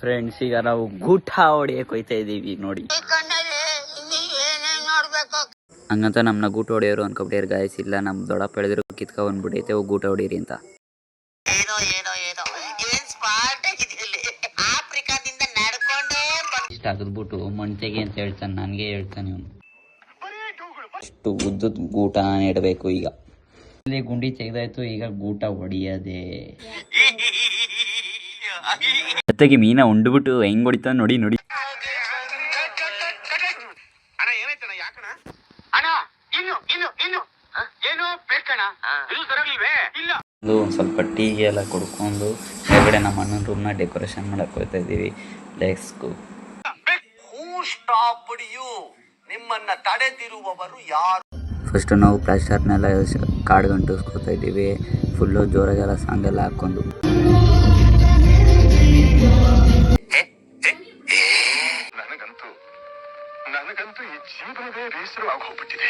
Friends, ಈಗ ನಾವು ಗೂಟ ಹೊಡಿಯಕ್ಕೆ ಹೋಯ್ತಾ ಇದೀವಿ ನೋಡಿ. ಹಂಗಂತ ನಮ್ಮನ್ನ ಗೂಟ ಹೊಡೆಯೋರು ಅನ್ಕೊಬಿಟ್ಟಿರ್ ಗಾಯ್ಸ್. ಇಲ್ಲ, ನಮ್ಮ ದೊಡ್ಡಪ್ಪ ಹೇಳಿದ್ರು ಕಿತ್ಕ ಬಂದ್ಬಿಟ್ಟೈತೆ, ಹೋಗಿ ಗೂಟ ಹೊಡೀರಿ ಅಂತ. ಇಷ್ಟ ಆಗಿದ್ಬಿಟ್ಟು ಮಂಟೆಗೆ ಅಂತ ಹೇಳ್ತಾನೆ, ನನಗೆ ಹೇಳ್ತಾನೆ ಇವನು. ಅಷ್ಟು ಉದ್ದದ ಗೂಟ ಇಡಬೇಕು. ಈಗ ಇಲ್ಲಿ ಗುಂಡಿ ತೆಗೆದಾಯ್ತು, ಈಗ ಗೂಟ ಹೊಡಿಯದೆ. ಜೊತೆಗೆ ಮೀನ ಉಂಡ್ಬಿಟ್ಟು ಹೆಂಗ್ ಹೊಡಿತಾನೆ ನೋಡಿ ನೋಡಿ. ಒಂದು ಸ್ವಲ್ಪ ಟೀ ಎಲ್ಲ ಕುಡ್ಕೊಂಡು ಹೊರಗಡೆ ನಮ್ಮ ಅಣ್ಣನ ರೂಮ್ನ ಡೆಕೋರೇಷನ್ ಮಾಡಕ್ ಹೋಗ್ತಾ ಇದೀವಿ. Let's go. ನಿಮ್ಮನ್ನ ತಡೆದಿರುವವರು ಯಾರು? ಫಸ್ಟ್ ನಾವು ಪ್ಲಾಸ್ಟರ್ನೆಲ್ಲ ಕಾಡ್ಗೆ ಅಂಟಿಸ್ಕೊತಾ ಇದ್ದೀವಿ. ಫುಲ್ಲು ಜೋರಾಗೆಲ್ಲ ಸಾಂಗ್ ಎಲ್ಲ ಹಾಕೊಂಡು. ನನಗಂತೂ ಈ ಜೀವನವೇ ಬೇಸರವಾಗಿ ಹೋಗ್ಬಿಟ್ಟಿದೆ.